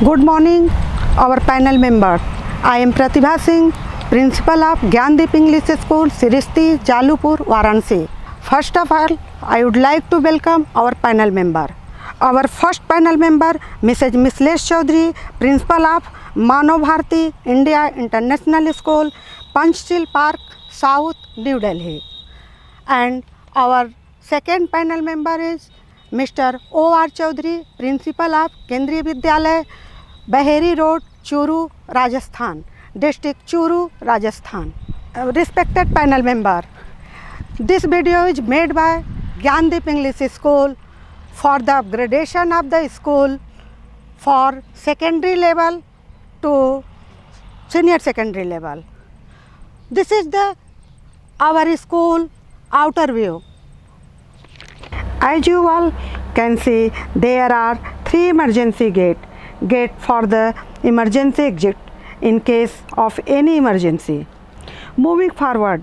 Good morning, our panel members. I am Pratibha Singh, Principal of Gyandeep English School, Siristi, Jalupur, Varanasi. First of all, I would like to welcome our panel member. Our first panel member, Mrs. Mislesh Chaudhary, Principal of Mano Bharati India International School, Panchshil Park, South, New Delhi. And our second panel member is Mr. O.R. Chaudhary, Principal of Kendriya Vidyalaya, Baheri Road, Churu, Rajasthan, District Churu, Rajasthan. Respected panel member, this video is made by Gyandeep English School for the upgradation of the school for secondary level to senior secondary level. This is our school outer view. As you all can see, there are 3 emergency gates. Gate for the emergency exit in case of any emergency. Moving forward,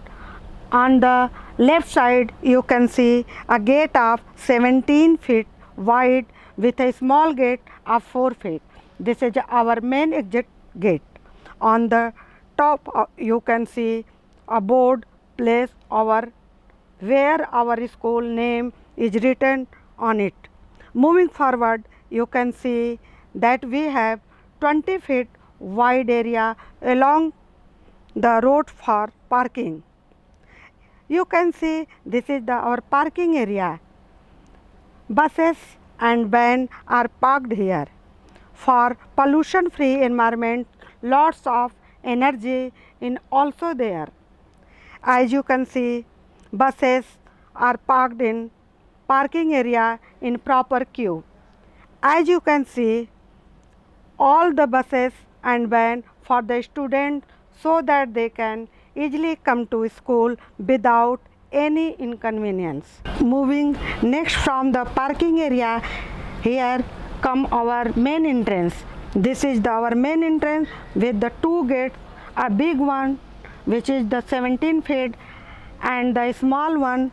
on the left side you can see a gate of 17 feet wide with a small gate of 4 feet. This is our main exit gate. On the top you can see a board placed over where our school name is written on it. Moving forward, you can see that we have 20 feet wide area along the road for parking. You can see this is our parking area. Buses and vans are parked here. For pollution free environment, lots of energy is also there. As you can see, buses are parked in parking area in proper queue. As you can see, all the buses and vans for the students so that they can easily come to school without any inconvenience. Moving next from the parking area, here come our main entrance. This is our main entrance with the 2 gates, a big one which is the 17 feet and the small one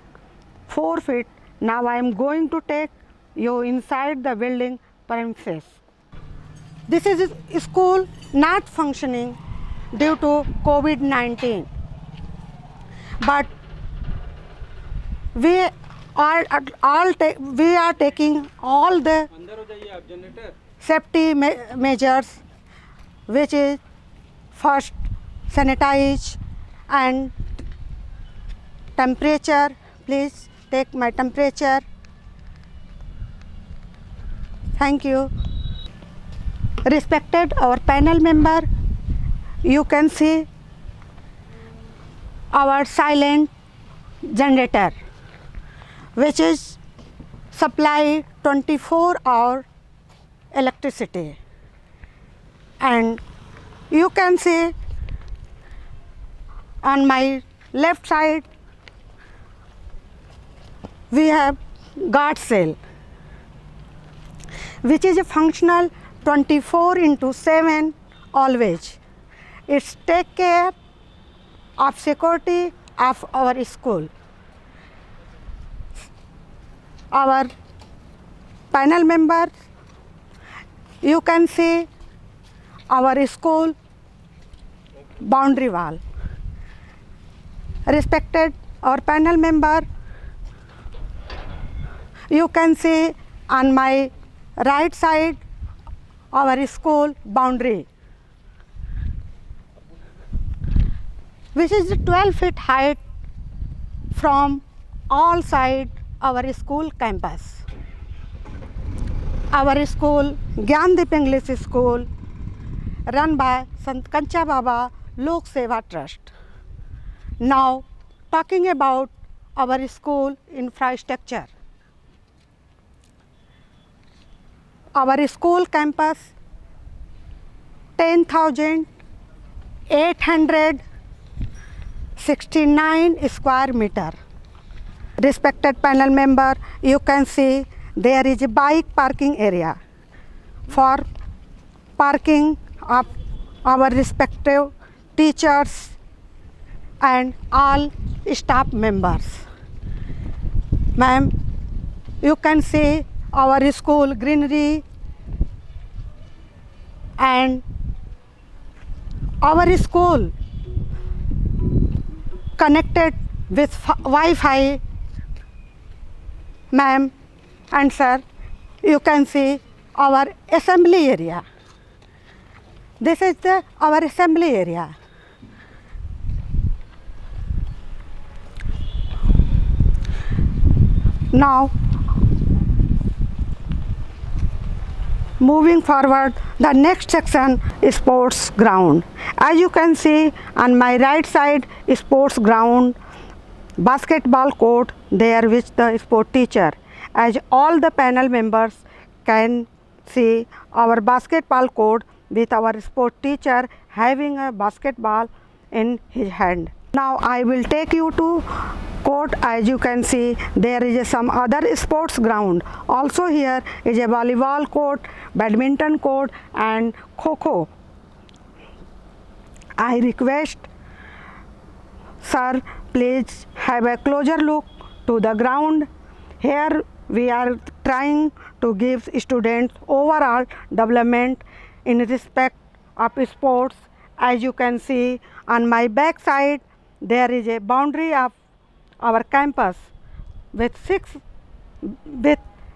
4 feet. Now I am going to take you inside the building premises. This is a school not functioning due to COVID-19, but we are taking all the safety measures, which is first sanitize and temperature. Please take my temperature. Thank you. Respected our panel member, you can see our silent generator which is supply 24-hour electricity, and you can see on my left side we have guard cell which is a functional 24/7 always. It's take care of security of our school. Our panel members, you can see our school boundary wall. Respected our panel member, you can see on my right side our school boundary, which is 12 feet height from all sides our school campus. Our school, Gyandeep English School, run by Sant Kancha Baba Lok Seva Trust. Now, talking about our school infrastructure. Our school campus 10,869 square meter. Respected panel member, you can see there is a bike parking area for parking of our respective teachers and all staff members. Ma'am, you can see our school greenery and our school connected with Wi-Fi. Ma'am and sir, you can see our assembly area. This is our assembly area. Now, moving forward, the next section is sports ground. As you can see on my right side, sports ground, basketball court there with the sport teacher. As all the panel members can see our basketball court with our sport teacher having a basketball in his hand. Now I will take you to court. As you can see, there is some other sports ground. Also here is a volleyball court, badminton court and kho-kho. I request sir, please have a closer look to the ground. Here we are trying to give students overall development in respect of sports. As you can see on my back side, there is a boundary of our campus with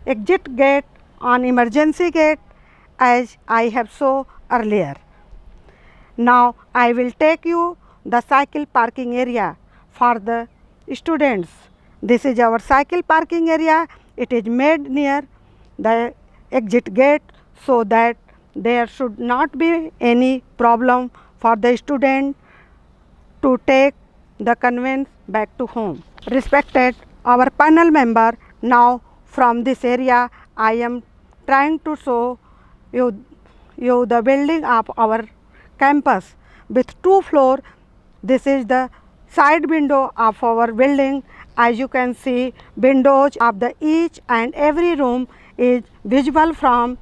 exit gate on emergency gate, as I have shown earlier. Now I will take you the cycle parking area for the students. This is our cycle parking area. It is made near the exit gate so that there should not be any problem for the student to take the conveyance back to home. Respected our panel member, now from this area I am trying to show you the building of our campus with 2 floors. This is the side window of our building. As you can see, windows of the each and every room is visible from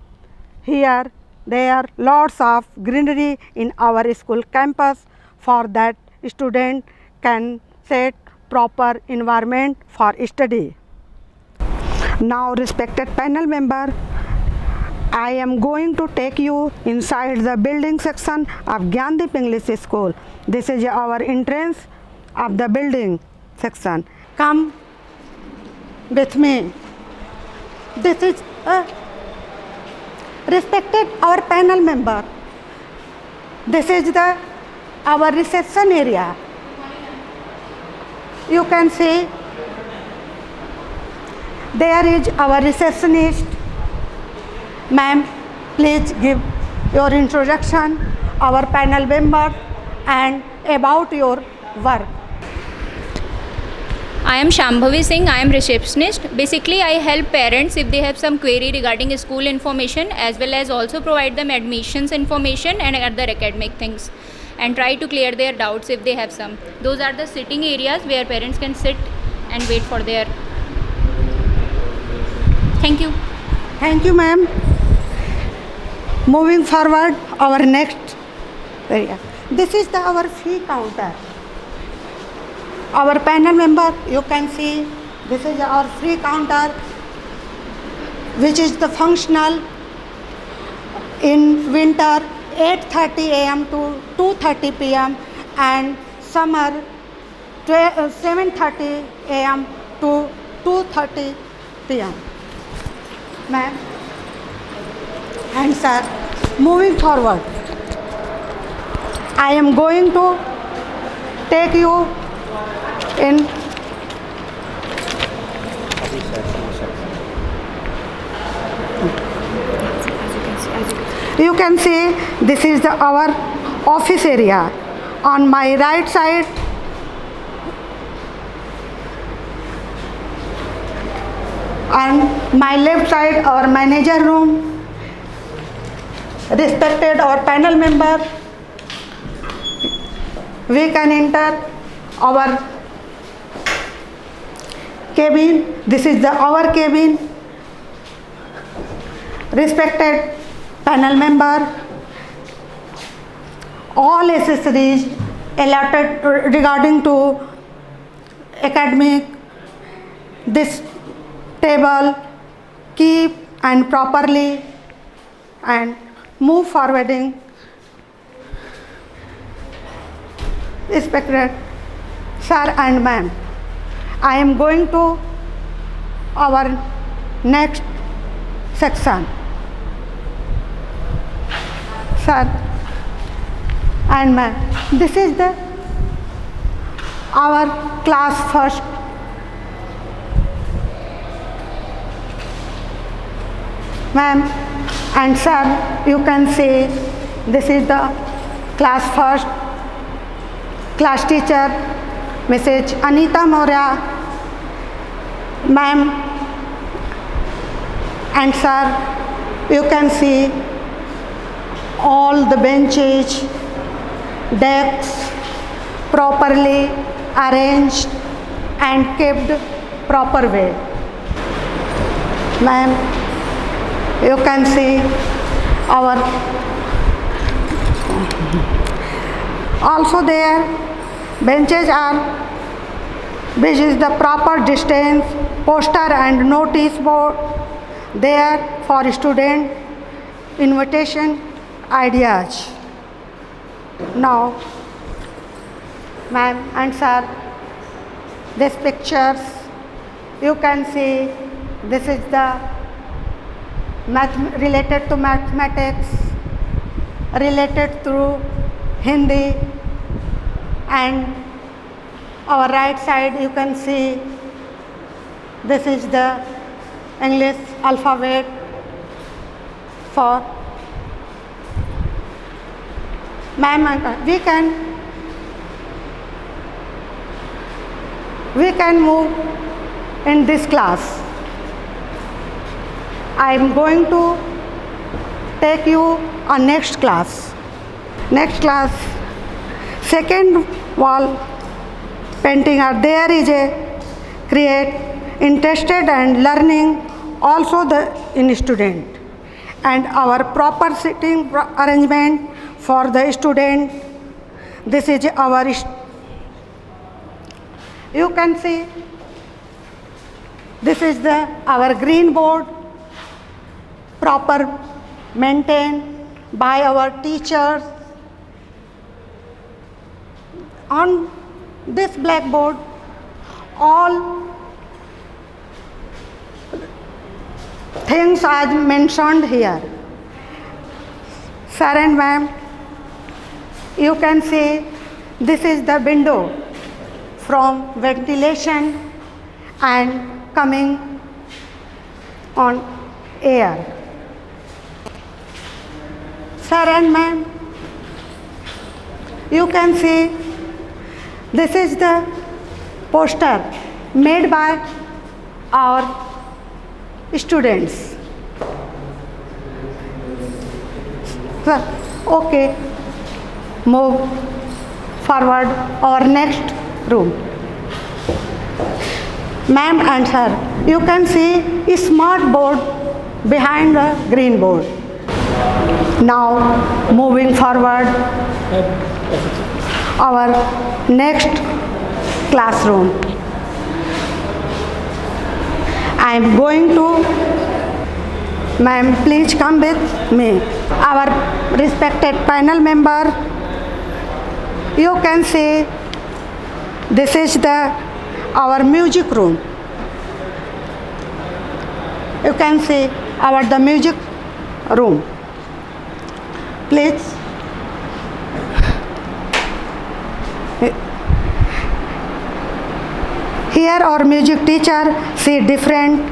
here. There are lots of greenery in our school campus for that student can set proper environment for study. Now respected panel member, I am going to take you inside the building section of Gyandeep English School. This is our entrance of the building section. Come with me. This is respected our panel member. This is our reception area. You can see there is our receptionist. Ma'am, please give your introduction, our panel member, and about your work. I am Shambhavi Singh. I am receptionist. Basically, I help parents if they have some query regarding school information, as well as also provide them admissions information and other academic things, and try to clear their doubts if they have some. Those are the sitting areas where parents can sit and wait for their. Thank you. Thank you, ma'am. Moving forward, our next area. This is our fee counter. Our panel member, you can see this is our free counter, which is the functional in winter 8:30 a.m. to 2:30 p.m. and summer 7:30 a.m. to 2:30 p.m. Ma'am and sir, moving forward, I am going to take you in you can see this is our office area. On my right side and my left side our manager room. Respected our panel member, we can enter our cabin. This is our cabin. Respected panel member, all accessories allotted regarding to academic, this table keep and properly and move forwarding. Respected sir and ma'am, I am going to our next section. Sir and ma'am, this is the our class first. Ma'am and sir, you can see this is the class first. Class teacher, Mrs. Anita Moria, ma'am and sir, you can see all the benches, desks properly arranged and kept proper way. Ma'am, you can see our also there benches are, which is the proper distance, poster and notice board there for student invitation ideas. Now, ma'am and sir, these pictures you can see, this is the related to mathematics, related to Hindi, and our right side you can see this is the English alphabet for ma'am. We can move in this class. I am going to take you a next class. Next class, second wall painting are there is a create interested and learning also the in student, and our proper sitting arrangement for the student. This is our, you can see this is the our green board, proper maintained by our teachers. On this blackboard, all things as mentioned here. Sir and ma'am, you can see this is the window from ventilation and coming on air. Sir and ma'am, you can see this is the poster made by our students. Sir, okay, move forward our next room. Ma'am and sir, you can see a smart board behind the green board. Now moving forward our next classroom. I am going to, ma'am, please come with me. Our respected panel member, you can see this is our music room. You can see the music room. Please. Here our music teacher see different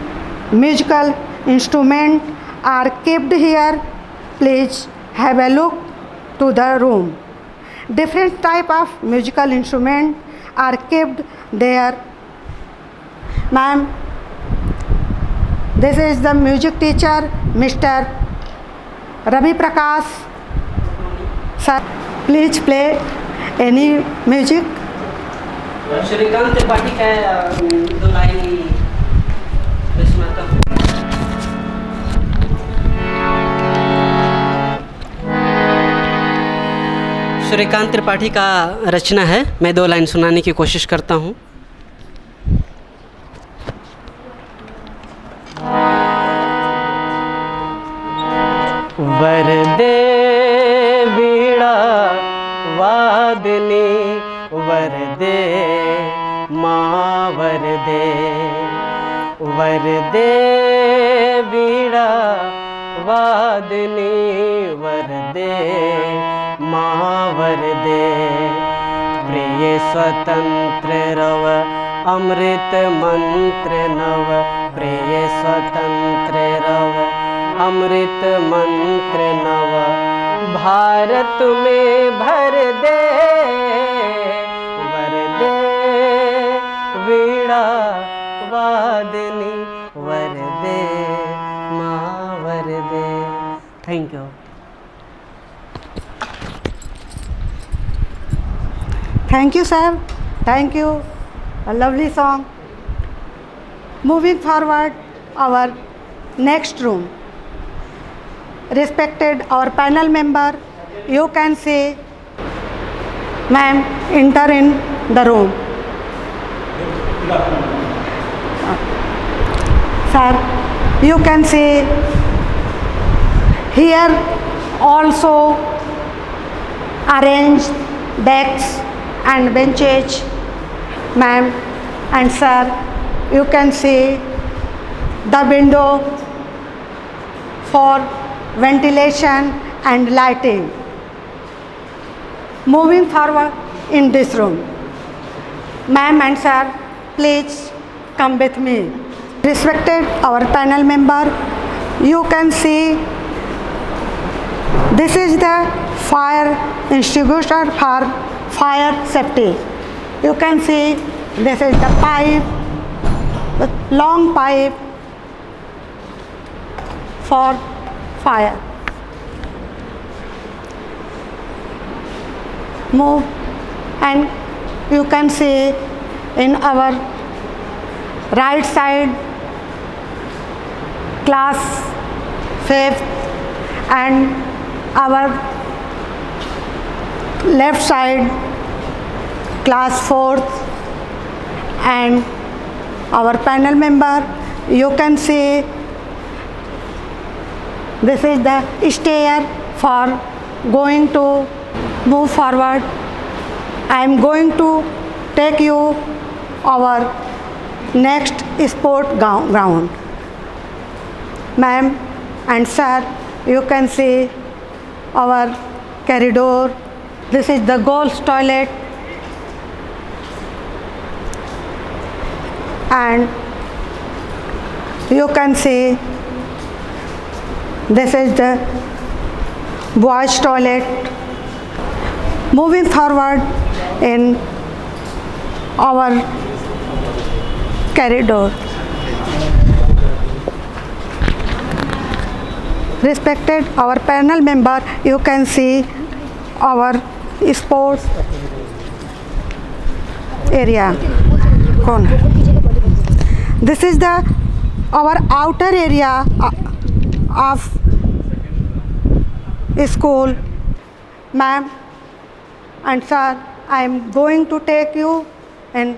musical instruments are kept here. Please have a look to the room. Different type of musical instruments are kept there. Ma'am, this is the music teacher, Mr. Ravi Prakash. Sir, please play any music. Shrikant Tripathi का दो line सुनाता हूँ। श्रीकांत त्रिपाठी का रचना है, मैं दो line सुनाने की कोशिश करता हूँ। वरदे दे माँ वर दे, वर दे वीणा वादनी, वर दे माँ वर दे। प्रिय स्वतंत्र रव अमृत मंत्र नव, प्रिय स्वतंत्र रव अमृत मंत्र नव। भारत में भर दे, वर दे वीणा वादनी, वर दे माँ वर दे। Thank you. Thank you, sir. Thank you. A lovely song. Moving forward, our next room. Respected our panel member, you can say, ma'am, enter in the room. Sir, you can say, here also arranged desks and benches. Ma'am and sir, you can see the window for ventilation and lighting. Moving forward in this room, ma'am and sir, please come with me. Respected our panel member, you can see this is the fire extinguisher for fire safety. You can see this is the pipe, the long pipe for fire. Move, and you can see in our right side class 5th and our left side class 4th, and our panel member, you can see this is the stair for going to move forward. I am going to take you our next sport ground. Ma'am and sir, you can see our corridor. This is the girls' toilet, and you can see this is the boys' toilet. Moving forward in our corridor. Respected our panel member, you can see our sports area. This is the our outer area of school. Ma'am and sir, I am going to take you in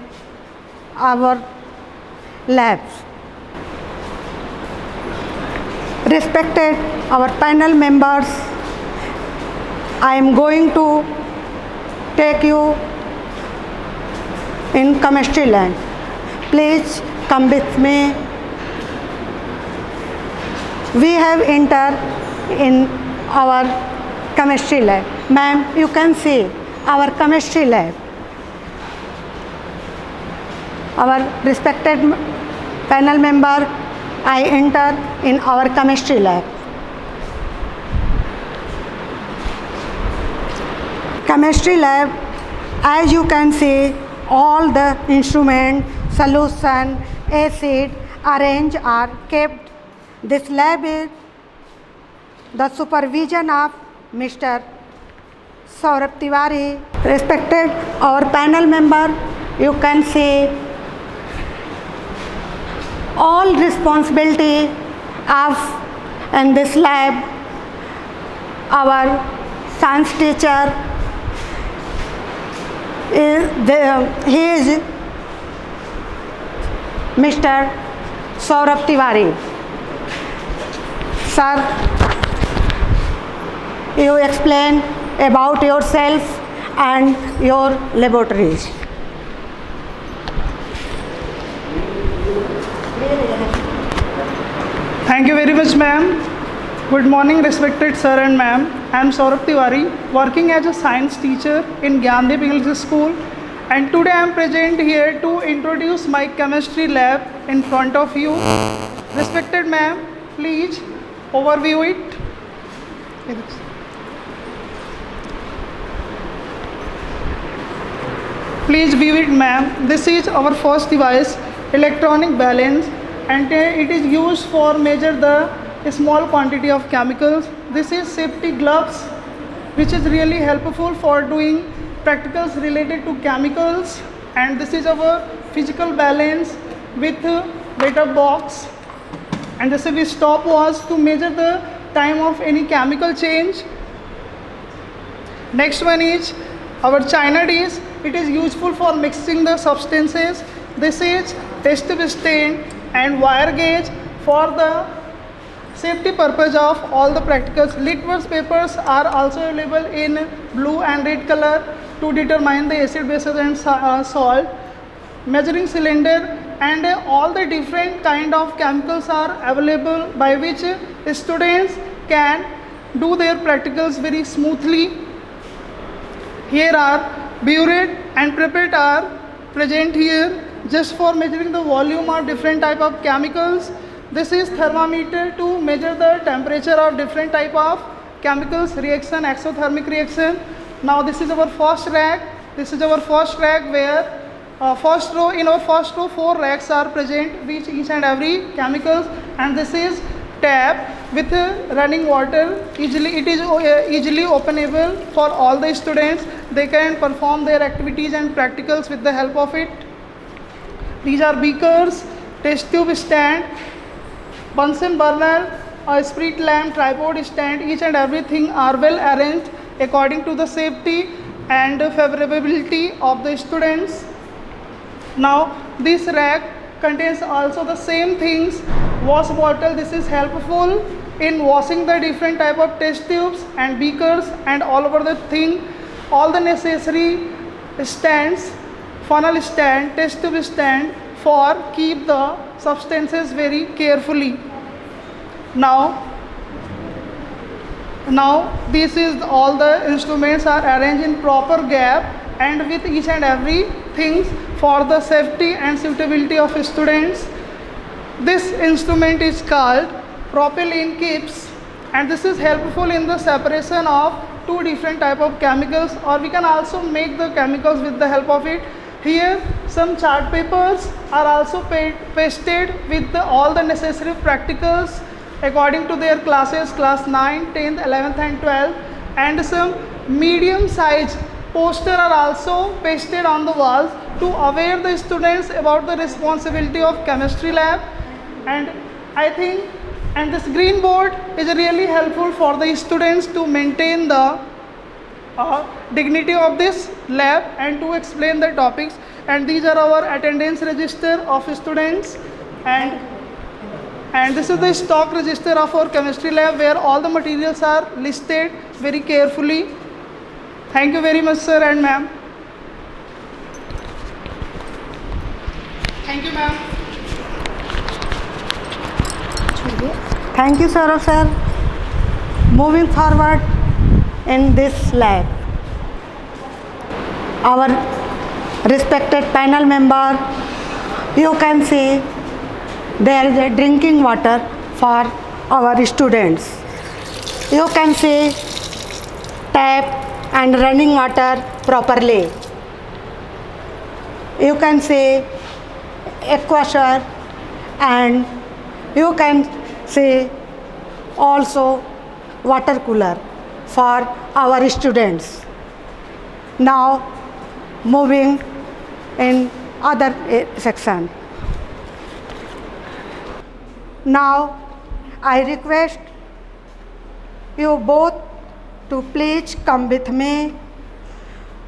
our labs. Respected our panel members, I am going to take you in chemistry lab. Please come with me. We have entered in our chemistry lab. Ma'am, you can see our chemistry lab. Our respected panel member, I enter in our chemistry lab. Chemistry lab, as you can see, all the instrument, solution, acid, arranged are kept. This lab is the supervision of Mr. Saurabh Tiwari. Respected our panel member, you can see all responsibility of in this lab our science teacher he is Mr. Saurabh Tiwari. Sir, you explain about yourself and your laboratories. Thank you very much, ma'am. Good morning, respected sir and ma'am. I am Saurabh Tiwari, working as a science teacher in Gyandeep English School, and today I am present here to introduce my chemistry lab in front of you. Respected ma'am, please overview it. Please view it, ma'am. This is our first device, electronic balance, and it is used for measure the small quantity of chemicals. This is safety gloves, which is really helpful for doing practicals related to chemicals. And this is our physical balance with data box. And this is a stopwatch to measure the time of any chemical change. Next one is our China dish. It is useful for mixing the substances. This is test tube stand and wire gauge for the safety purpose of all the practicals. Litmus papers are also available in blue and red color to determine the acid, bases and salt. Measuring cylinder and all the different kind of chemicals are available by which students can do their practicals very smoothly. Here are burette and pipette are present here just for measuring the volume of different type of chemicals. This is thermometer to measure the temperature of different type of chemicals reaction, exothermic reaction. Now this is our first rack. This is our first rack where first row, in our first row 4 racks are present with each and every chemicals, and this is tap with running water. It is easily openable for all the students. They can perform their activities and practicals with the help of it. These are beakers, test tube stand, Bunsen burner, a spirit lamp, tripod stand. Each and everything are well arranged according to the safety and favorability of the students. Now this rack contains also the same things. Wash bottle, this is helpful in washing the different type of test tubes and beakers and all over the thing. All the necessary stands, funnel stand, test tube stand for keep the substances very carefully. Now this is all the instruments are arranged in proper gap and with each and every things for the safety and suitability of students. This instrument is called propylene caps, and this is helpful in the separation of 2 different type of chemicals, or we can also make the chemicals with the help of it. Here some chart papers are also pasted with all the necessary practicals according to their classes, class 9, 10th, 11th and 12th, and some medium size poster are also pasted on the walls to aware the students about the responsibility of chemistry lab. And I think this green board is really helpful for the students to maintain the dignity of this lab and to explain the topics. And these are our attendance register of students, and this is the stock register of our chemistry lab where all the materials are listed very carefully. Thank you very much, sir and ma'am. Thank you, ma'am. Thank you, Saurabh sir. Moving forward in this lab, our respected panel member, you can see there is a drinking water for our students. You can see tap and running water properly. You can see aquasher, and you can see also water cooler for our students. Now moving in other section. Now I request you both to please come with me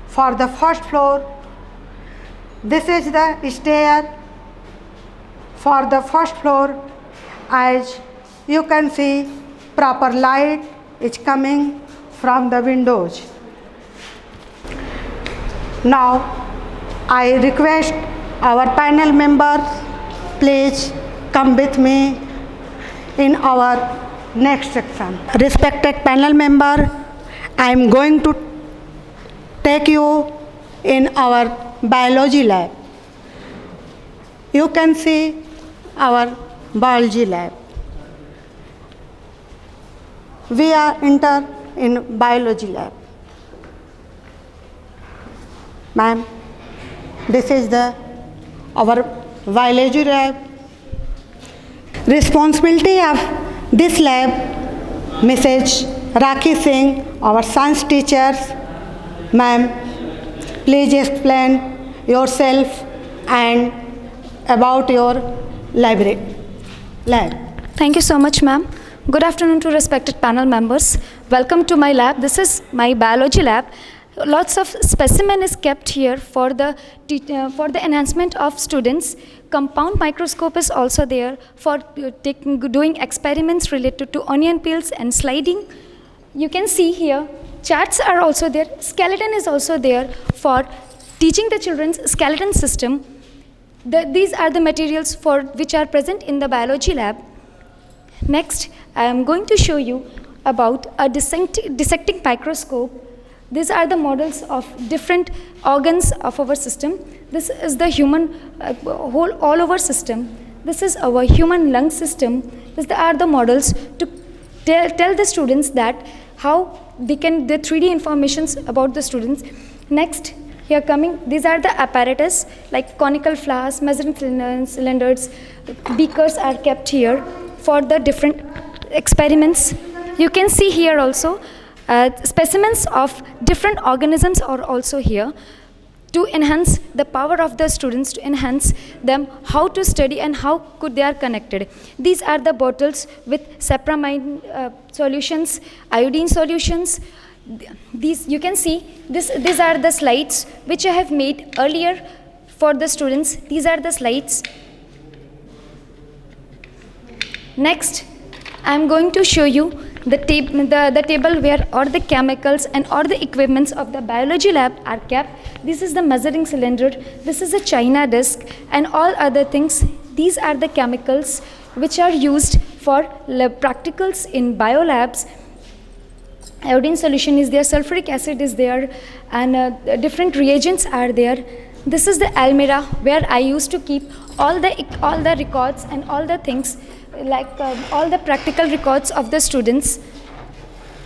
for the first floor. This is the stair for the first floor. As you can see, proper light is coming from the windows. Now I request our panel members, please come with me in our next section. Respected panel member, I am going to take you in our biology lab. You can see our biology lab. We are enter in biology lab. Ma'am, this is our biology lab. Responsibility of this lab, Mrs. Rakhi Singh, our science teachers. Ma'am, please explain yourself and about your lab. Thank you so much, ma'am. Good afternoon to respected panel members. Welcome to my lab. This is my biology lab. Lots of specimen is kept here for the enhancement of students. Compound microscope is also there for doing experiments related to onion peels and sliding. You can see here charts are also there. Skeleton is also there for teaching the children's skeleton system. These are the materials for which are present in the biology lab. Next, I am going to show you about a dissecting microscope. These are the models of different organs of our system. This is the human all over system. This is our human lung system. These are the models to tell the students that how they can the 3D informations about the students. Next, here coming, these are the apparatus like conical flasks, measuring cylinders, beakers are kept here for the different experiments. You can see here also specimens of different organisms are also here to enhance the power of the students, to enhance them how to study and how could they are connected. These are the bottles with sapramine solutions, iodine solutions. These you can see these are the slides which I have made earlier for the students. These are the slides. Next, I am going to show you the table where all the chemicals and all the equipments of the biology lab are kept. This is the measuring cylinder, this is a China disc and all other things. These are the chemicals which are used for lab practicals in biolabs. Iodine solution is there, sulfuric acid is there, and different reagents are there. This is the almirah where I used to keep all the records and all the things like all the practical records of the students.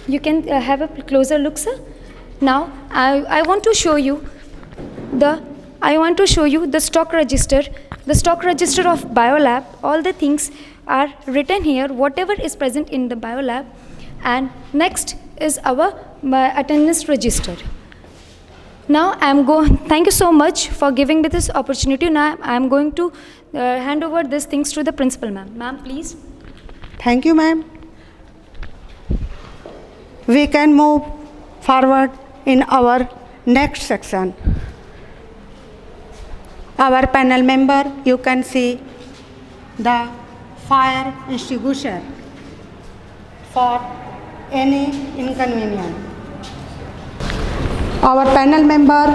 You can have a closer look, sir. Now I want to show you the stock register. The stock register of biolab. All the things are written here, whatever is present in the biolab. And next is our attendance register. Now thank you so much for giving me this opportunity. Now I am going to hand over these things to the principal, ma'am. Ma'am, please. Thank you, ma'am. We can move forward in our next section. Our panel member, you can see the fire extinguisher for any inconvenience. Our panel member,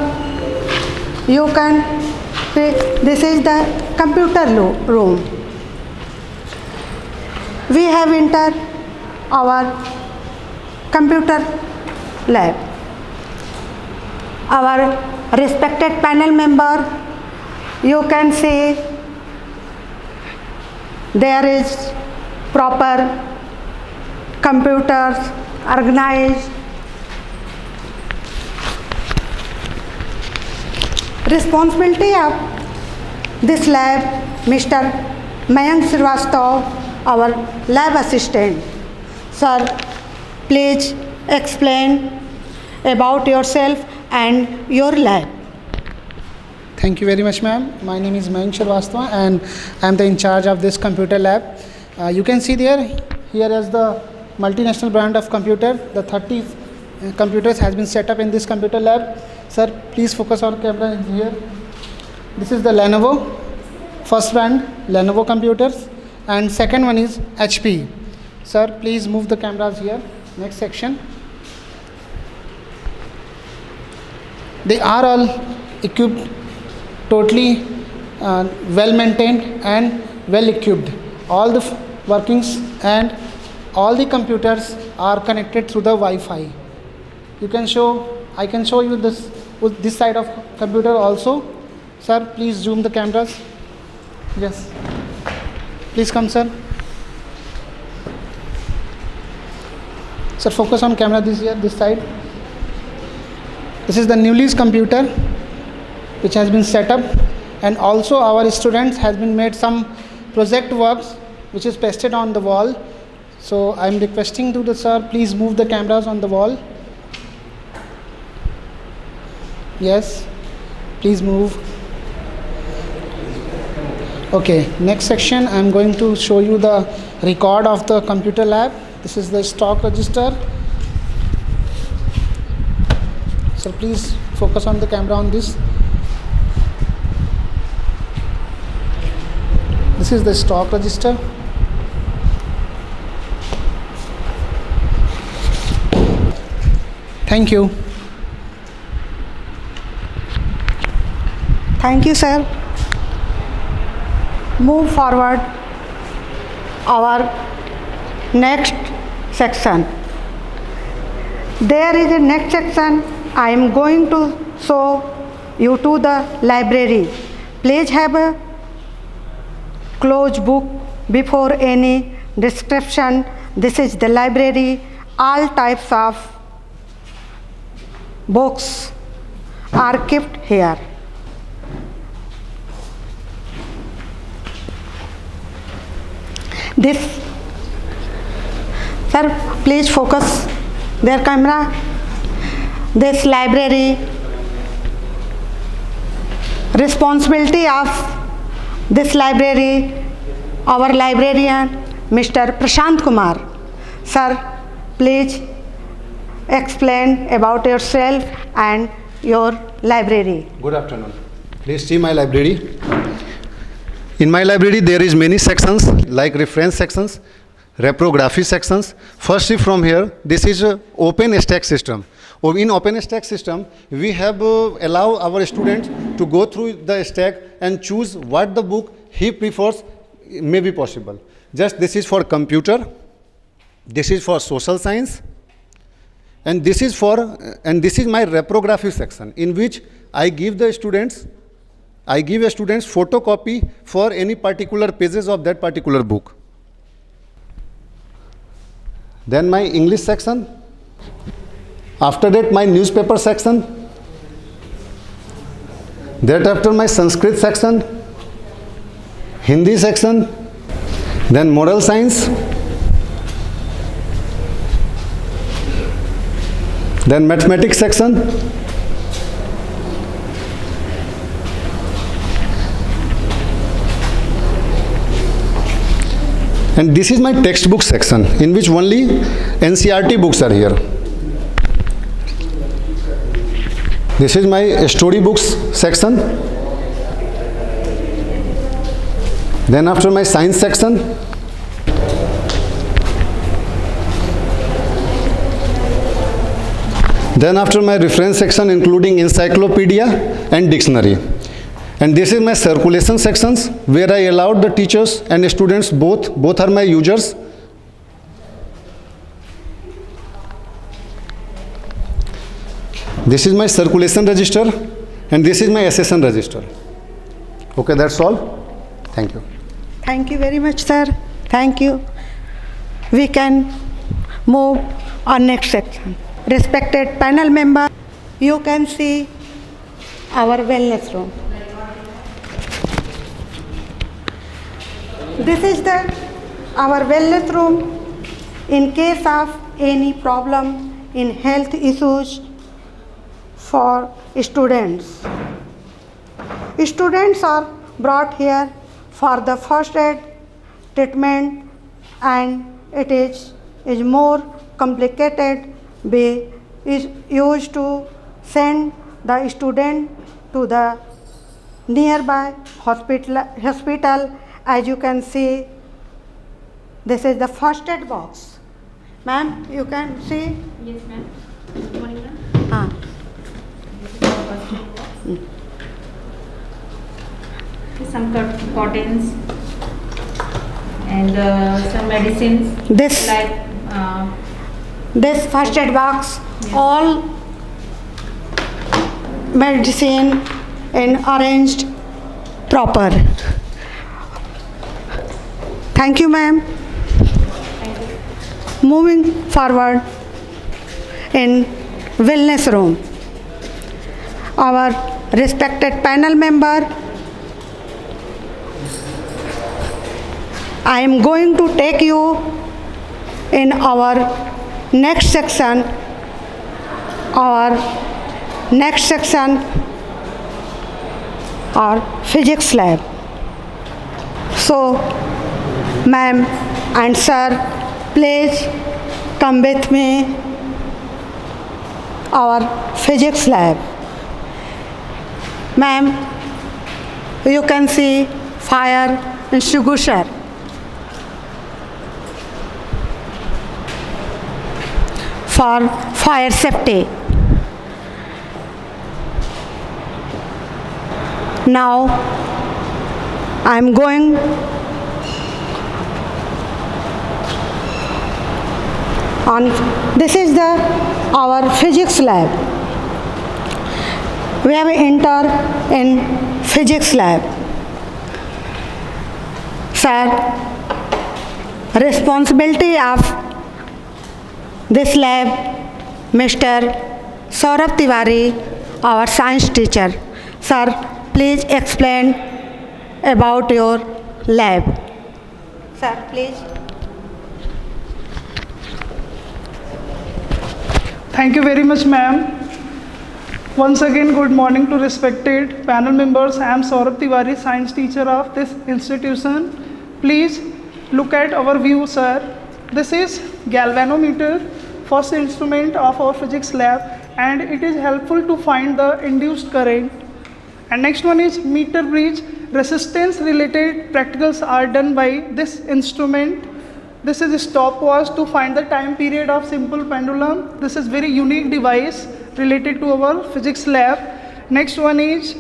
you can see this is the computer room. We have entered our computer lab. Our respected panel member, you can see there is proper computers organized. Responsibility of this lab, Mr. Mayank Srivastava, our lab assistant. Sir, please explain about yourself and your lab. Thank you very much, ma'am. My name is Mayank Srivastava and I am the in charge of this computer lab. You can see here is the multinational brand of computer. The 30 computers has been set up in this computer lab. Sir, please focus on camera here. This is the Lenovo, first brand Lenovo computers, and second one is HP. Sir, please move the cameras here. Next section. They are all equipped, totally well maintained and well equipped. All the workings and all the computers are connected through the Wi-Fi. I can show you this side of computer also. Sir, please zoom the cameras. Yes. Please come, sir. Sir, focus on camera this side. This is the Newly's computer which has been set up, and also our students has been made some project works which is pasted on the wall. So I am requesting to the sir, please move the cameras on the wall. Yes, please move. Okay, next section I am going to show you the record of the computer lab. This is the stock register. So please focus on the camera on this. This is the stock register. Thank you. Thank you, sir. Move forward our next section. There is a next section. I am going to show you to the library. Please have a closed book before any description. This is the library. All types of books are kept here. This, sir, please focus their camera. This library, responsibility of this library, our librarian, Mr. Prashant Kumar. Sir, please explain about yourself and your library. Good afternoon. Please see my library. In my library there is many sections like reference sections, reprography sections. Firstly from here, this is a open stack system. In open stack system, we have allow our students to go through the stack and choose what the book he prefers may be possible. Just this is for computer, this is for social science, and this is my reprography section, in which I give a students photocopy for any particular pages of that particular book. Then my English section. After that my newspaper section. Thereafter my Sanskrit section, Hindi section, then moral science, then mathematics section, and this is my textbook section, in which only NCERT books are here. This is my story books section. Then after my science section. Then after my reference section, including encyclopedia and dictionary. And this is my circulation sections, where I allowed the teachers and students, both are my users. This is my circulation register, and this is my session register. Okay, that's all. Thank you. Thank you very much, sir. Thank you. We can move on next section. Respected panel member, you can see our wellness room. This is our wellness room. In case of any problem in health issues for students. Students are brought here for the first aid treatment, and it is more complicated. We is used to send the student to the nearby hospital. As you can see, this is the first aid box. Ma'am, you can see? Yes, ma'am. Good morning, ma'am. Some cottons and some medicines This like this first aid box, all medicine and arranged proper. Thank you, ma'am. Moving forward in wellness room, our respected panel member, I am going to take you in our next section. Our next section, our physics lab. So, ma'am and sir, please come with me our physics lab. Ma'am, you can see fire extinguisher. For fire safety. Now I am going on. This is our physics lab. We have entered in physics lab. Sir, responsibility of this lab, Mr. Saurabh Tiwari, our science teacher. Sir, please explain about your lab. Sir, please. Thank you very much, ma'am. Once again, good morning to respected panel members. I am Saurabh Tiwari, science teacher of this institution. Please look at our view, sir. This is galvanometer, first instrument of our physics lab, and it is helpful to find the induced current. And next one is meter bridge. Resistance related practicals are done by this instrument. This is a stopwatch to find the time period of simple pendulum. This is very unique device related to our physics lab. Next one is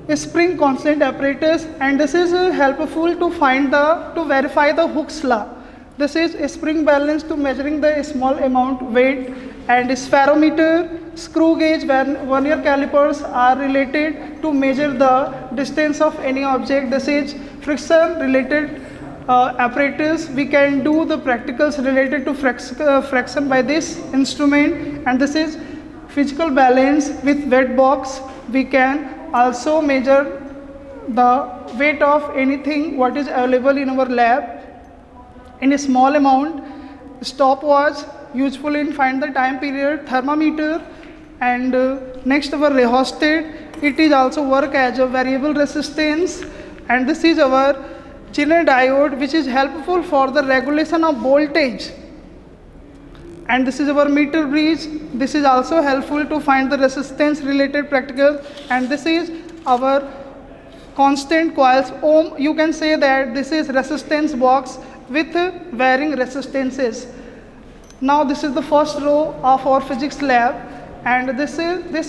a spring constant apparatus, and this is helpful to verify the Hooke's law. This is a spring balance to measuring the small amount weight, and spherometer, screw gauge, vernier calipers are related to measure the distance of any object. This is friction related apparatus. We can do the practicals related to fraction by this instrument, and this is physical balance with weight box. We can also measure the weight of anything what is available in our lab in a small amount. Stopwatch, useful in find the time period. Thermometer, and next our rheostat. It is also work as a variable resistance, and this is our Zener diode, which is helpful for the regulation of voltage. And this is our meter bridge. This is also helpful to find the resistance related practical, and this is our constant coils. Ohm, you can say that this is resistance box with varying resistances. Now this is the first row of our physics lab, and this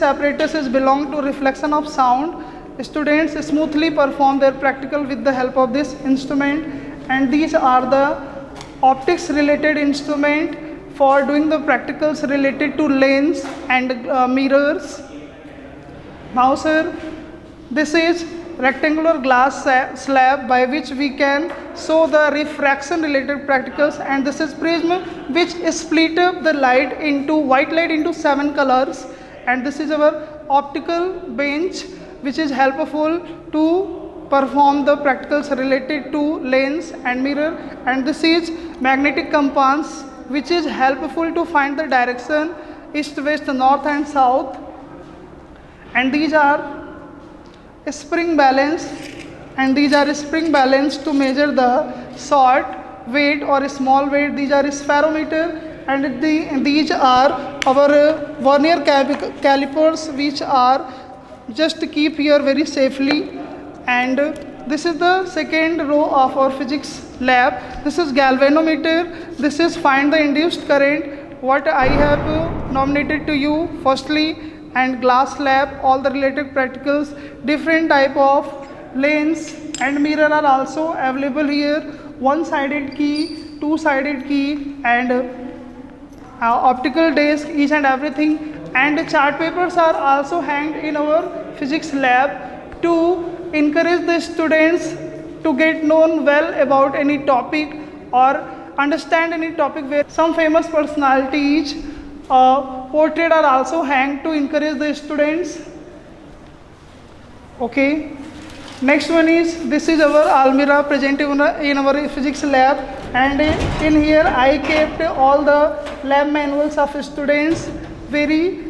apparatus is belong to reflection of sound. Students smoothly perform their practical with the help of this instrument, and these are the optics related instrument for doing the practicals related to lens and mirrors. Now sir, this is rectangular glass slab by which we can show the refraction related practicals, and this is prism which split up the light into white light into 7 colors, and this is our optical bench which is helpful to perform the practicals related to lens and mirror, and this is magnetic compass which is helpful to find the direction east, west, north and south, and these are spring balance, and these are spring balance to measure the short weight or small weight. These are spherometer, and these are our vernier calipers which are just keep here very safely. And this is the second row of our physics lab. This is galvanometer. This is find the induced current what I have nominated to you firstly, and glass lab, all the related practicals. Different type of lens and mirror are also available here. one-sided key, two-sided key, and optical disc, each and everything. And the chart papers are also hanged in our physics lab to encourage the students to get known well about any topic or understand any topic, where some famous personalities portrait are also hanged to encourage the students. Okay. Next one is, this is our almirah present in our physics lab, and in here I kept all the lab manuals of students very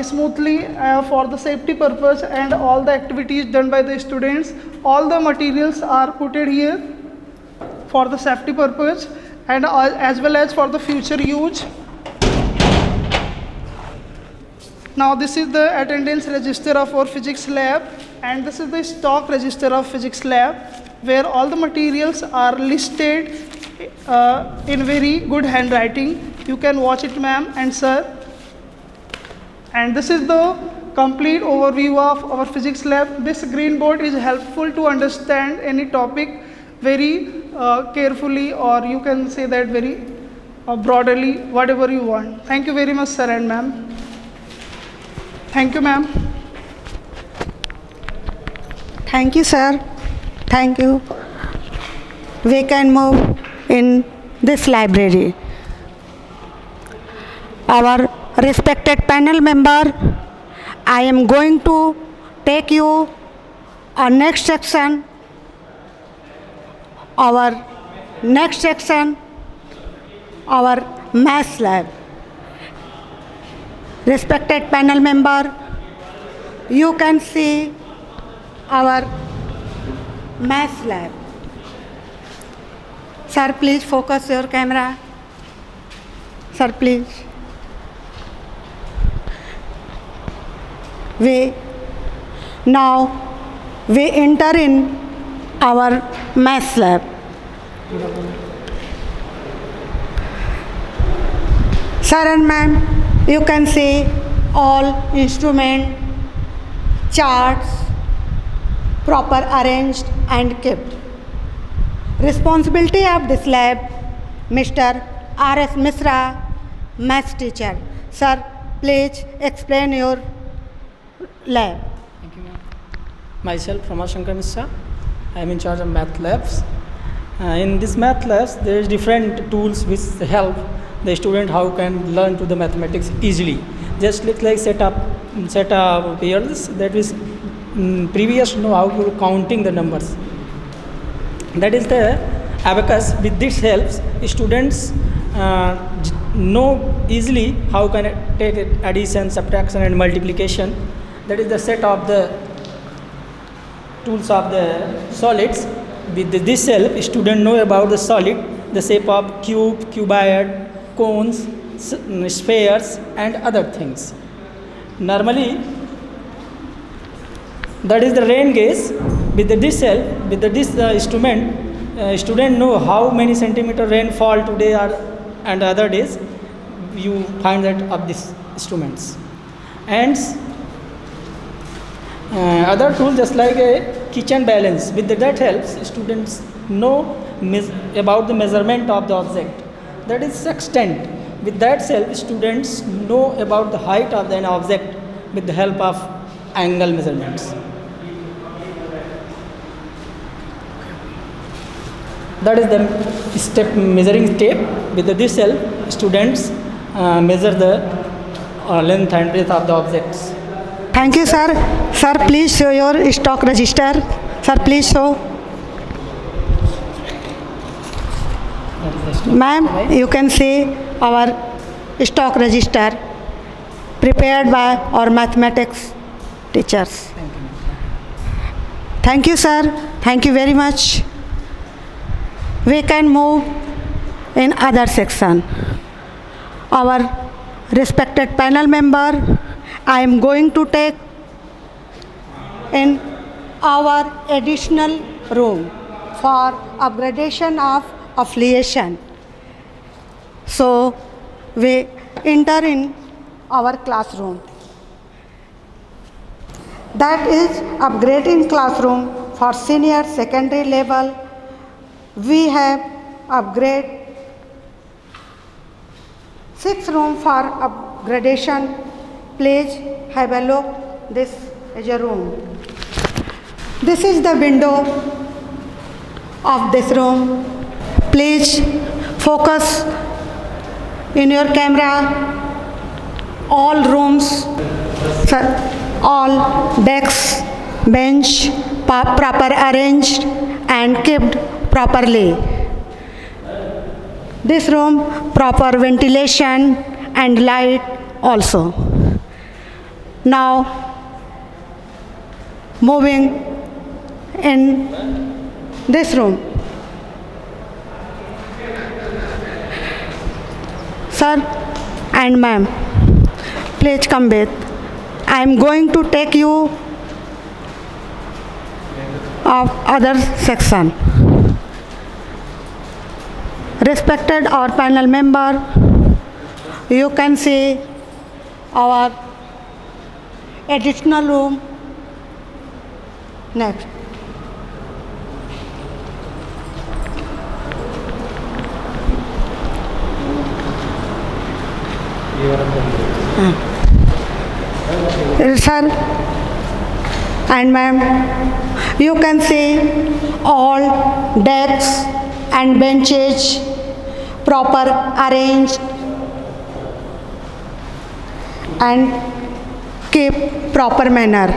smoothly for the safety purpose, and all the activities done by the students. All the materials are put here for the safety purpose and as well as for the future use. Now this is the attendance register of our physics lab, and this is the stock register of physics lab, where all the materials are listed in very good handwriting. You can watch it, ma'am and sir. And this is the complete overview of our physics lab. This green board is helpful to understand any topic very carefully, or you can say that very broadly, whatever you want. Thank you very much, sir and ma'am. Thank you, ma'am. Thank you, sir. Thank you. We can move in this library. Our respected panel member, I am going to take you our next section. Our next section, our maths lab. Respected panel member, you can see our maths lab. Sir, please focus your camera. Sir, please. Now we enter in our maths lab. Sir and ma'am, you can see all instrument, charts, proper arranged and kept. Responsibility of this lab, Mr. R.S. Misra, maths teacher. Sir, please explain your lab. Thank you, ma'am. Myself, Ramashankar Misra. I am in charge of math labs. In this math labs, there is different tools which help the student how can learn to the mathematics easily. Just like set up pairs, that is previous know how to counting the numbers. That is the abacus. With this helps students know easily how can take addition, subtraction and multiplication. That is the set of the tools of the solids. With this help, student know about the solid, the shape of cube, cuboid, cones, spheres and other things. Normally, that is the rain gauge. With this help, with this instrument, student know how many centimeter rainfall today and other days. You find that of these instruments. And other tool just like a kitchen balance. With that helps students know about the measurement of the object. That is extent. With that help students know about the height of an object with the help of angle measurements. That is the measuring tape. With this help students measure the length and breadth of the objects. Thank you, sir. Sir, please show your stock register. Sir, please show. Ma'am, you can see our stock register prepared by our mathematics teachers. Thank you, sir. Thank you very much. We can move in other section. Our respected panel member, I am going to take in our additional room for upgradation of affiliation. So we enter in our classroom. That is upgrading classroom for senior secondary level We have upgrade 6 room for upgradation. Please have a look. This is a room. This is the window of this room. Please focus in your camera. All rooms, all desks, bench proper arranged and kept properly. This room proper ventilation and light also. Now moving in this room. Sir and ma'am, please come with. I am going to take you of other section. Respected our panel member, you can see our additional room. Next. Sir and ma'am, you can see all desks and benches proper arranged and keep proper manner.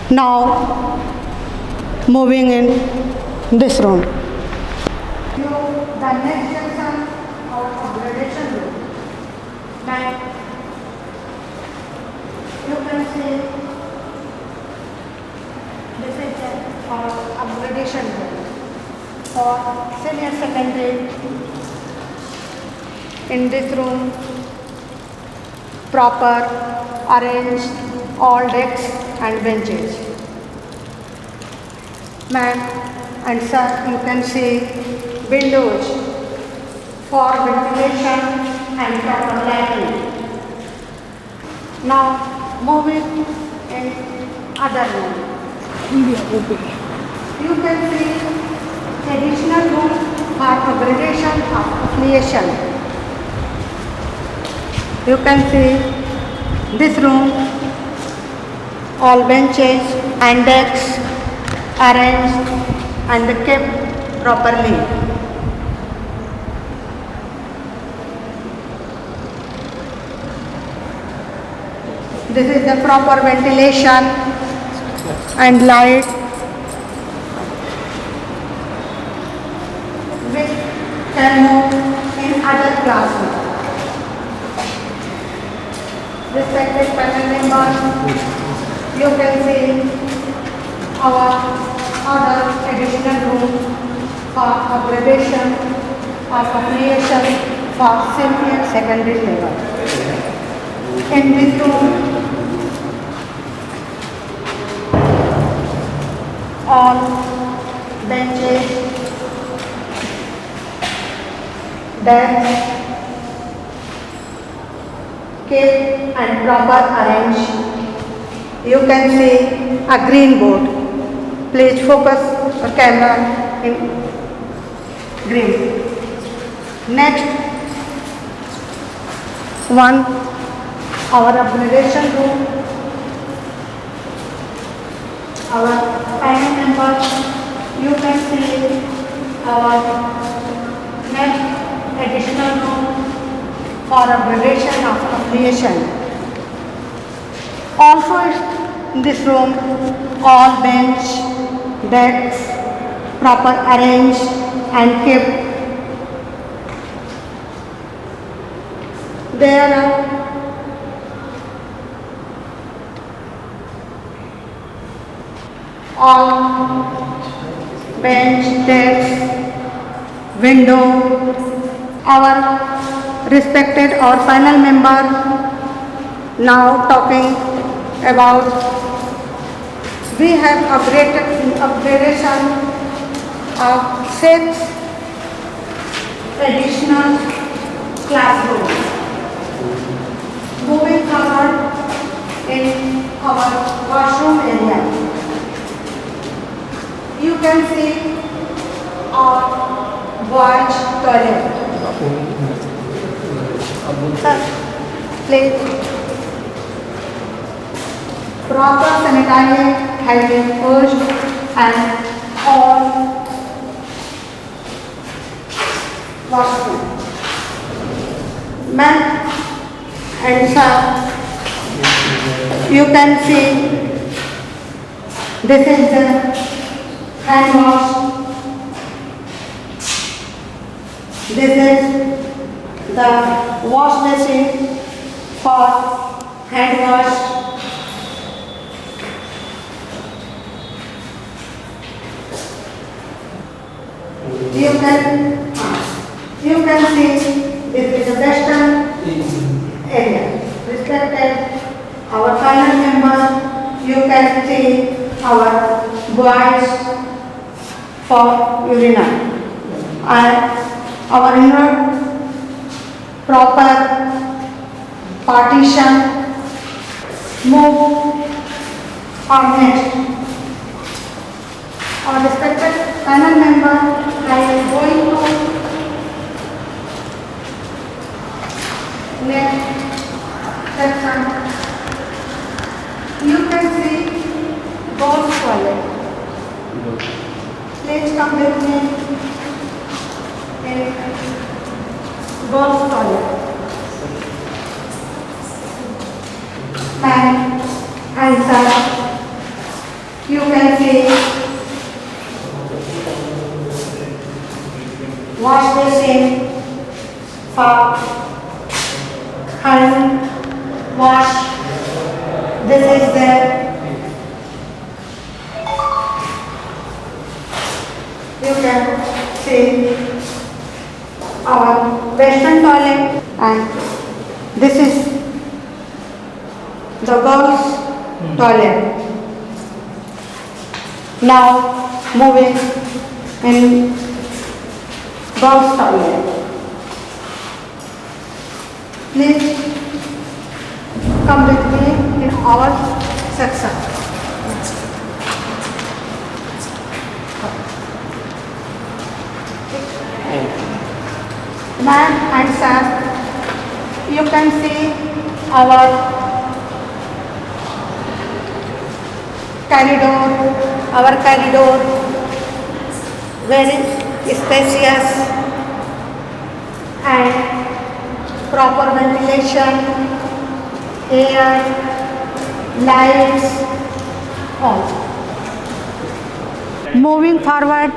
Now moving in this room. The next section of upgradation room. Now you can see this is our upgradation room for senior secondary. In this room, proper arranged all desks and benches. Ma'am and sir, you can see windows for ventilation and proper lighting. Now moving in other room. You can see additional room for upgradation of affiliation. You can see this room, all benches and desks arranged and kept properly. This is the proper ventilation and light which can move in other classrooms. Respected panel members, you can see our other additional room for upgradation of affiliation for senior secondary level. In this room, all benches, desks, kept and proper arranged. You can see a green board. Please focus the camera in green. Next one, our upgradation room. Our panel members, you can see our next additional room for upgradation of affiliation. Also in this room, all bench, desks, proper arranged and kept. There are all bench, desk, window. Our respected or final member now talking about we have upgradation of 6 additional classrooms. Moving forward in our washroom area. You can see our boys toilet. Sir, please. Proper sanitary hygiene first and all washroom. Men and sir, you can see this is the hand wash. This is the wash machine for hand wash. You can see this is the western area. Respected our panel members, you can see our boys for urinal and our inner proper partition. Move on next. Our respected panel member, I am going to next section. You can see girls' toilet. Please come with me in girls' toilet. And sir, you can see wash machine for hand wash. This is the you can see our western toilet and this is the girls' toilet. Now moving in girls' toilet. Please come with me in our section. Ma'am and sir, you can see our corridor, very spacious and proper ventilation, air, lights, all. Moving forward,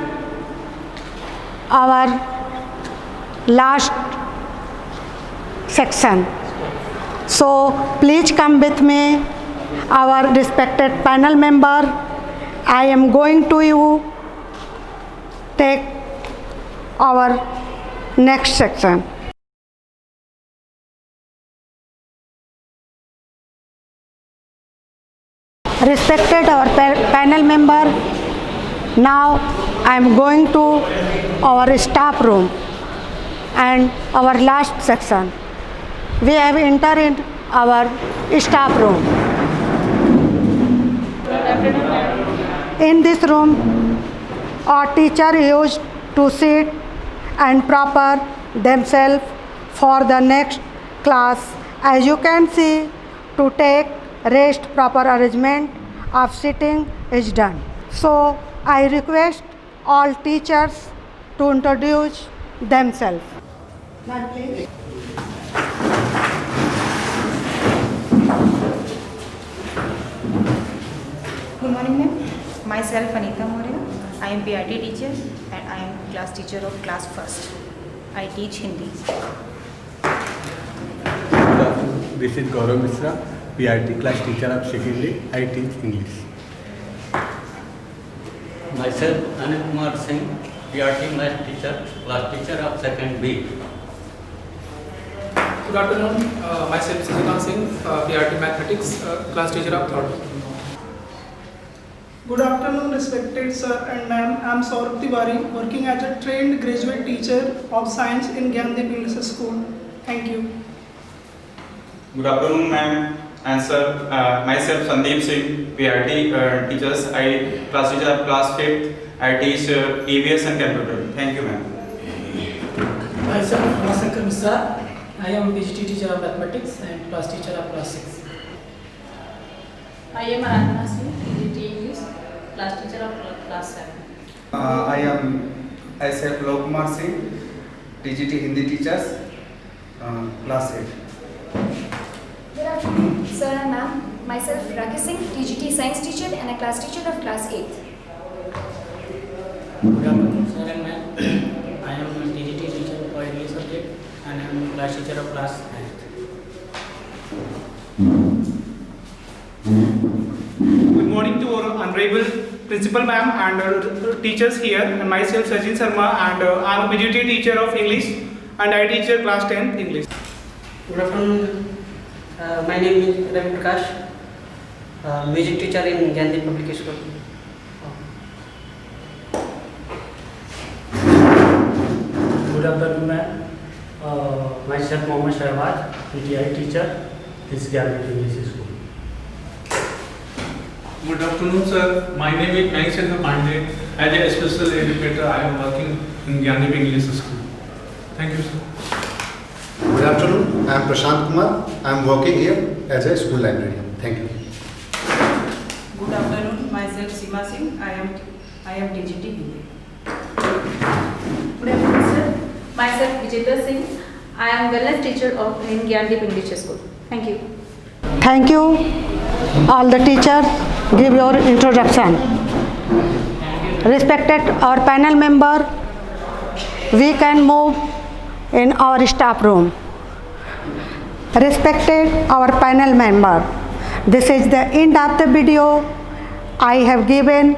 our last section. So please come with me, our respected panel member. I am going to you take our next section. Respected our panel member, now I am going to our staff room and our last section. We have entered in our staff room. In this room, our teacher used to sit and prepare themselves for the next class. As you can see, to take rest, proper arrangement of sitting is done. So I request all teachers to introduce themselves. Ma'am, please. Good morning, ma'am. Myself, Anita Moria. I am PRT teacher and I am class teacher of class first. I teach Hindi. This is Gaurav Mishra, PRT class teacher of secondary. I teach English. Myself, Anil Kumar Singh, PRT math teacher, class teacher of second B. Good afternoon. Myself, Sasikanth Singh, PRT mathematics, class teacher of third. Good afternoon, respected sir and ma'am. I am Saurabh Tiwari, working as a trained graduate teacher of science in Gyandeep English School. Thank you. Good afternoon, ma'am. And sir, myself Sandeep Singh, PRT teachers. I class teacher of class 5th. I teach EVS and computer. Thank you, ma'am. Myself, Ramashankar Misra. I am PGT teacher of mathematics and class teacher of class 6. I am Aradhana Singh, PGT English, class teacher of class 7. I am myself Lokumar Singh, TGT Hindi teachers, class 8. Good afternoon, sir and ma'am. Myself, Rakesh Singh, TGT science teacher and a class teacher of class 8. Good afternoon, sir and ma'am. I am TGT teacher for English subject and I am class teacher of class 9th. Good morning to our honorable principal ma'am and teachers here, and myself Sachin Sharma, and I am a PGT teacher of English and I teach class 10th English. Good afternoon. My name is Ravi Prakash, music teacher in Gandhi Public School. Good afternoon, ma'am. Myself Mohammad Shahbaz, PTI teacher, this Gandhi English School. Good afternoon, sir. My name is Manik Chandra Pandey. As a special educator, I am working in Gyandeep English School. Thank you, sir. Good afternoon. I am Prashant Kumar. I am working here as a school librarian. Thank you. Good afternoon. Myself Seema Singh. I am TGT Hindi. Good afternoon, sir. Myself Vijayta Singh. I am wellness teacher in Gyandeep English School. Thank you. Thank you. All the teachers give your introduction. Respected our panel member, we can move in our staff room. Respected our panel member, this is the end of the video. I have given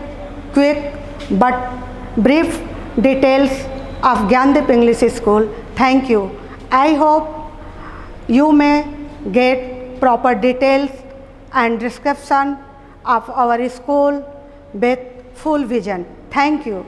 quick but brief details of Gyandeep English School. Thank you. I hope you may get proper details and description of our school with full vision. Thank you.